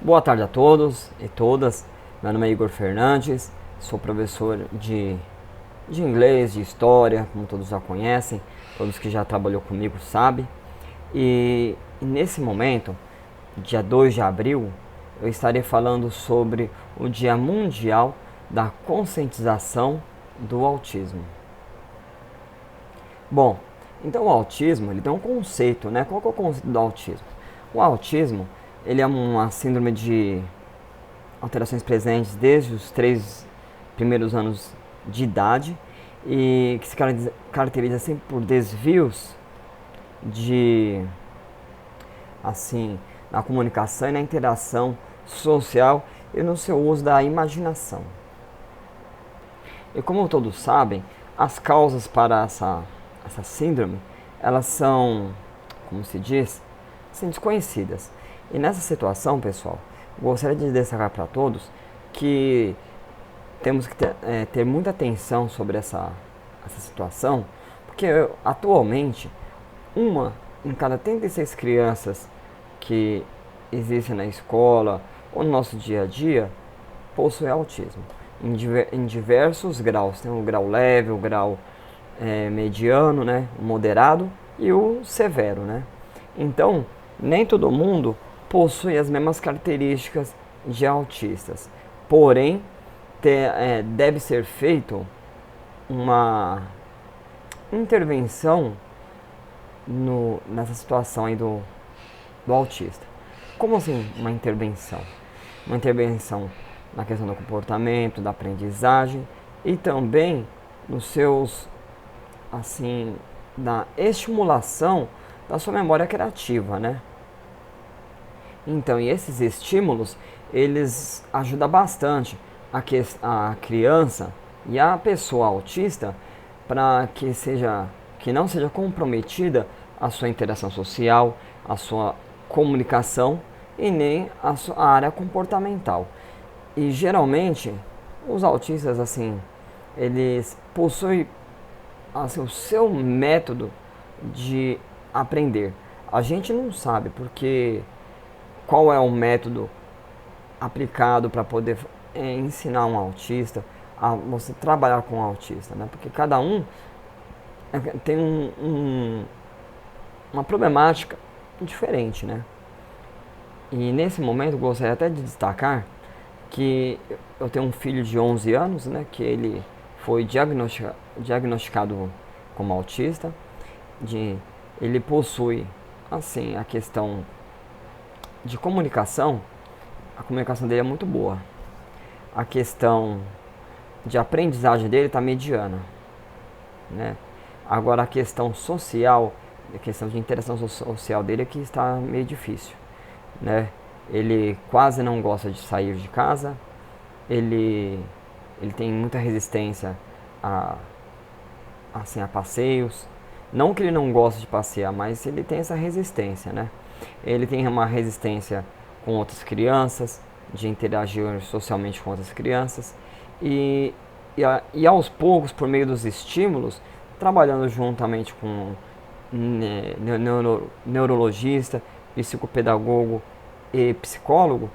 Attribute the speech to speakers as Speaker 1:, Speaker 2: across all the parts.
Speaker 1: Boa tarde a todos e todas. Meu nome é Igor Fernandes, sou professor de inglês, de história, como todos já conhecem, todos que já trabalhou comigo sabem. E nesse momento, dia 2 de abril, eu estarei falando sobre o Dia Mundial da Conscientização do Autismo. Bom, então o autismo, ele tem um conceito, né? Qual que é o conceito do autismo? O autismo, ele é uma síndrome de alterações presentes desde os 3 primeiros anos de idade e que se caracteriza sempre por desvios de, assim, na comunicação e na interação social e no seu uso da imaginação. E como todos sabem, as causas para essa síndrome, elas são, como se diz, assim, desconhecidas. E nessa situação, pessoal, gostaria de destacar para todos que temos que ter muita atenção sobre essa situação, porque atualmente, uma em cada 36 crianças que existem na escola ou no nosso dia a dia possui autismo, em diversos graus. Tem o grau leve, o grau mediano, né, o moderado e o severo, né? Então, nem todo mundo possui as mesmas características de autistas. Porém, deve ser feito uma intervenção nessa situação aí do autista. Como assim uma intervenção? Uma intervenção na questão do comportamento, da aprendizagem e também nos seus, assim, na estimulação da sua memória criativa, né? Então, e esses estímulos, eles ajudam bastante a criança e a pessoa autista para que não seja comprometida a sua interação social, a sua comunicação e nem a área comportamental. E geralmente, os autistas, assim, eles possuem, assim, o seu método de aprender. A gente não sabe porque qual é o método aplicado para poder ensinar um autista a você trabalhar com um autista, né? Porque cada um tem uma problemática diferente, né? E nesse momento gostaria até de destacar que eu tenho um filho de 11 anos, né? Que ele foi diagnosticado como autista. Ele possui, assim, a questão de comunicação. A comunicação dele é muito boa. A questão de aprendizagem dele está mediana, né? Agora a questão social, a questão de interação social dele é que está meio difícil, né? Ele quase não gosta de sair de casa. Ele tem muita resistência assim, a passeios. Não que ele não goste de passear, mas ele tem essa resistência, né? Ele tem uma resistência com outras crianças, de interagir socialmente com outras crianças. E aos poucos, por meio dos estímulos, trabalhando juntamente com neurologista, psicopedagogo e psicólogo,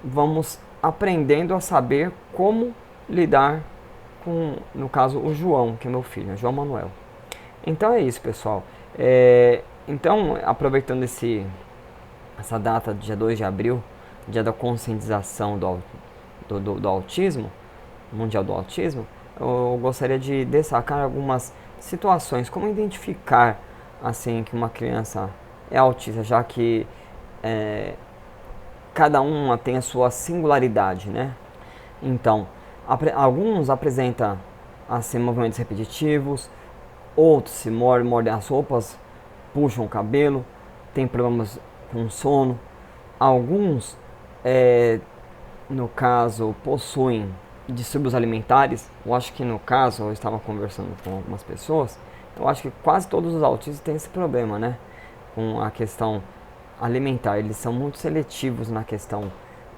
Speaker 1: vamos aprendendo a saber como lidar com, no caso, o João, que é meu filho, João Manuel. Então é isso, pessoal. Então, aproveitando essa data, dia 2 de abril, dia da conscientização do autismo, mundial do autismo, eu gostaria de destacar algumas situações, como identificar, assim, que uma criança é autista, já que cada uma tem a sua singularidade, né? Então, alguns apresentam, assim, movimentos repetitivos, outros se mordem as roupas, puxam o cabelo, tem problemas com sono. Alguns, no caso, possuem distúrbios alimentares. Eu acho que no caso, eu estava conversando com algumas pessoas, eu acho que quase todos os autistas têm esse problema, né? Com a questão alimentar. Eles são muito seletivos na questão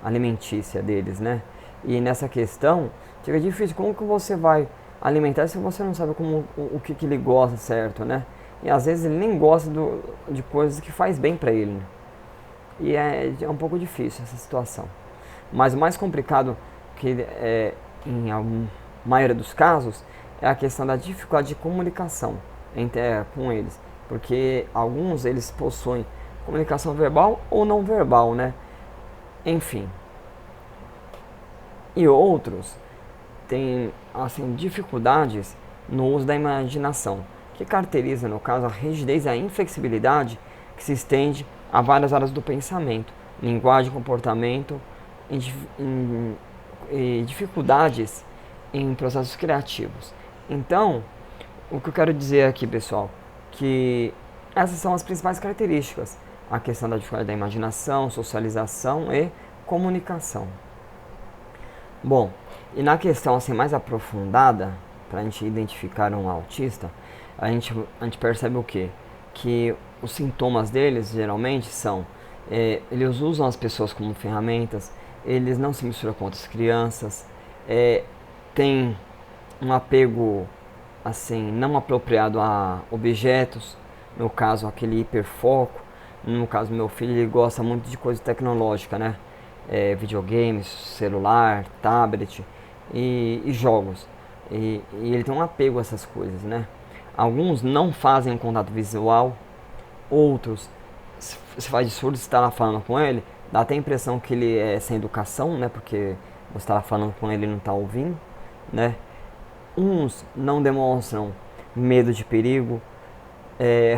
Speaker 1: alimentícia deles, né? E nessa questão, fica difícil. Como que você vai alimentar se você não sabe o que ele gosta, certo, né? E às vezes ele nem gosta de coisas que faz bem para ele, né? E é um pouco difícil essa situação. Mas o mais complicado, que em alguma maioria dos casos, é a questão da dificuldade de comunicação com eles. Porque alguns eles possuem comunicação verbal ou não verbal, né? Enfim. E outros têm assim, dificuldades no uso da imaginação, que caracteriza, no caso, a rigidez e a inflexibilidade que se estende a várias áreas do pensamento, linguagem, comportamento e dificuldades em processos criativos. Então, o que eu quero dizer aqui, pessoal, que essas são as principais características: a questão da dificuldade da imaginação, socialização e comunicação. Bom, e na questão assim mais aprofundada, para a gente identificar um autista, a gente percebe o quê? Que os sintomas deles geralmente são, eles usam as pessoas como ferramentas, eles não se misturam com outras crianças, tem um apego assim não apropriado a objetos, no caso aquele hiperfoco. No caso do meu filho, ele gosta muito de coisa tecnológica, né? Videogames, celular, tablet e jogos. E ele tem um apego a essas coisas, né? Alguns não fazem contato visual, outros se faz de surdo, se está lá falando com ele, dá até a impressão que ele é sem educação, né? Porque você está lá falando com ele e não está ouvindo, né? Uns não demonstram medo de perigo,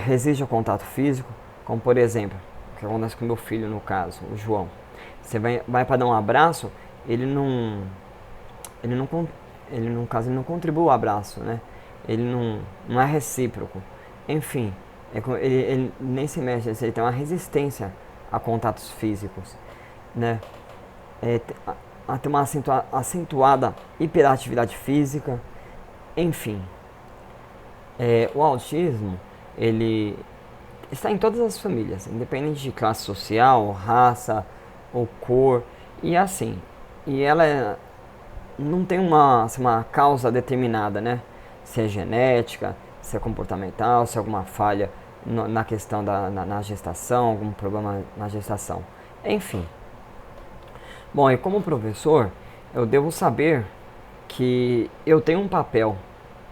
Speaker 1: resistem ao contato físico, como por exemplo, o que acontece com meu filho no caso, o João. Você vai para dar um abraço, ele no caso ele não contribui o abraço, né? Ele não é recíproco. Enfim, ele nem se mexe, ele tem uma resistência a contatos físicos, né? Tem uma acentuada hiperatividade física, enfim. O autismo, ele está em todas as famílias, independente de classe social, raça ou cor, e assim. E ela não tem uma causa determinada, né? Se é genética, se é comportamental, se é alguma falha na questão na gestação, algum problema na gestação. Enfim. Bom, e como professor, eu devo saber que eu tenho um papel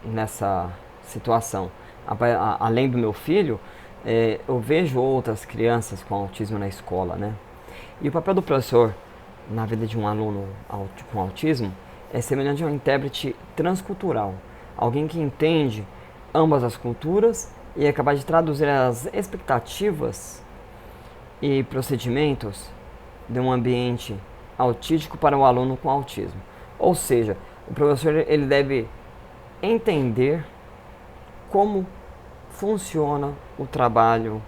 Speaker 1: nessa situação. Além do meu filho, eu vejo outras crianças com autismo na escola, né? E o papel do professor na vida de um aluno com autismo é semelhante a um intérprete transcultural, alguém que entende ambas as culturas e é capaz de traduzir as expectativas e procedimentos de um ambiente autístico para o aluno com autismo. Ou seja, o professor ele deve entender como funciona o trabalho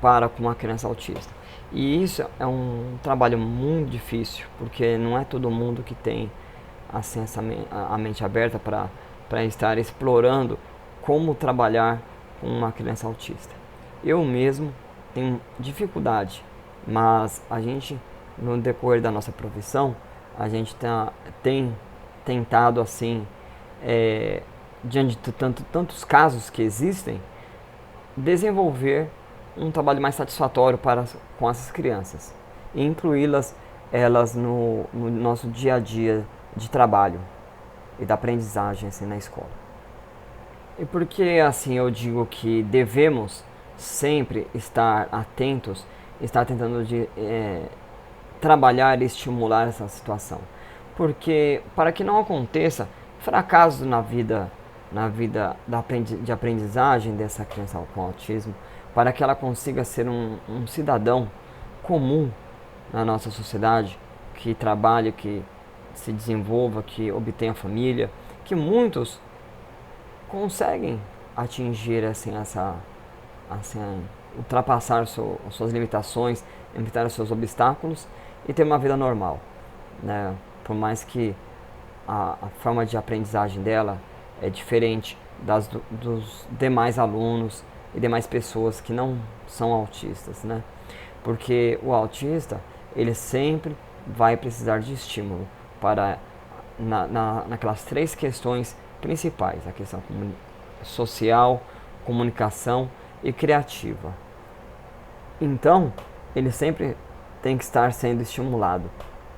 Speaker 1: para com uma criança autista. E isso é um trabalho muito difícil, porque não é todo mundo que tem assim, a mente aberta para estar explorando como trabalhar com uma criança autista. Eu mesmo tenho dificuldade, mas a gente, no decorrer da nossa profissão, a gente tem tentado assim, diante de tantos casos que existem, desenvolver um trabalho mais satisfatório com essas crianças e incluí-las no nosso dia a dia de trabalho e da aprendizagem assim, na escola. E por que assim eu digo que devemos sempre estar atentos, estar tentando trabalhar e estimular essa situação? Porque para que não aconteça fracassos na vida de aprendizagem dessa criança com autismo, para que ela consiga ser um cidadão comum na nossa sociedade, que trabalhe, que se desenvolva, que obtenha família, que muitos conseguem atingir assim, ultrapassar suas limitações, evitar seus obstáculos e ter uma vida normal, né? Por mais que a forma de aprendizagem dela é diferente dos demais alunos e demais pessoas que não são autistas, né? Porque o autista, ele sempre vai precisar de estímulo para naquelas três questões principais: a questão social, comunicação e criativa. Então, ele sempre tem que estar sendo estimulado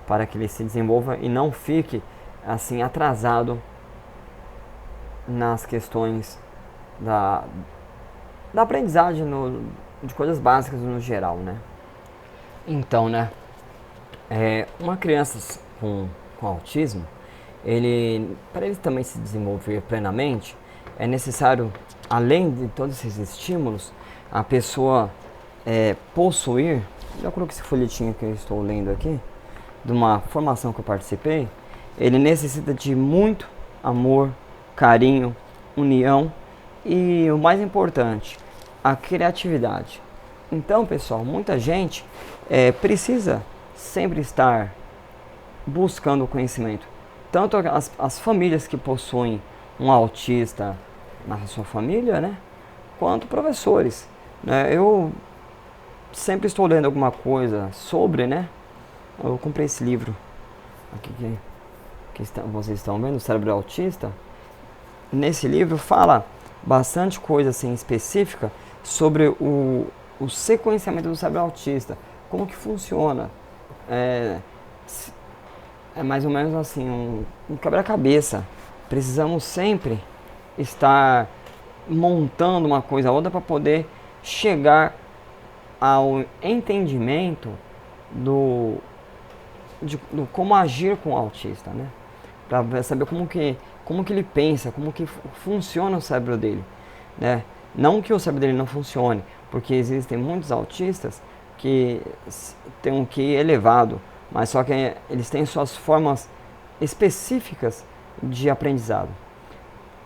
Speaker 1: para que ele se desenvolva e não fique assim atrasado nas questões da aprendizagem de coisas básicas no geral, né? Então, né, uma criança com autismo, para ele também se desenvolver plenamente, é necessário, além de todos esses estímulos, a pessoa possuir, já coloquei esse folhetinho que eu estou lendo aqui, de uma formação que eu participei, ele necessita de muito amor, carinho, união e, o mais importante, a criatividade. Então, pessoal, muita gente precisa sempre estar buscando o conhecimento. Tanto as famílias que possuem um autista na sua família, né? Quanto professores. Né? Eu sempre estou lendo alguma coisa sobre, né? Eu comprei esse livro aqui vocês estão vendo, o Cérebro Autista. Nesse livro fala bastante coisa assim específica sobre o sequenciamento do cérebro autista, como que funciona. É mais ou menos assim, um quebra-cabeça. Precisamos sempre estar montando uma coisa ou outra para poder chegar ao entendimento do como agir com o autista, né? Para saber como que ele pensa, como que funciona o cérebro dele, né? Não que o cérebro dele não funcione, porque existem muitos autistas que têm um QI elevado, mas só que eles têm suas formas específicas de aprendizado.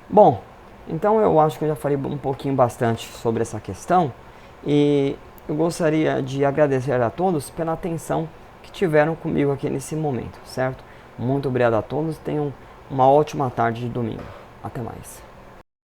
Speaker 1: Bom, então eu acho que eu já falei um pouquinho bastante sobre essa questão e eu gostaria de agradecer a todos pela atenção que tiveram comigo aqui nesse momento, certo? Muito obrigado a todos, tenham uma ótima tarde de domingo. Até mais.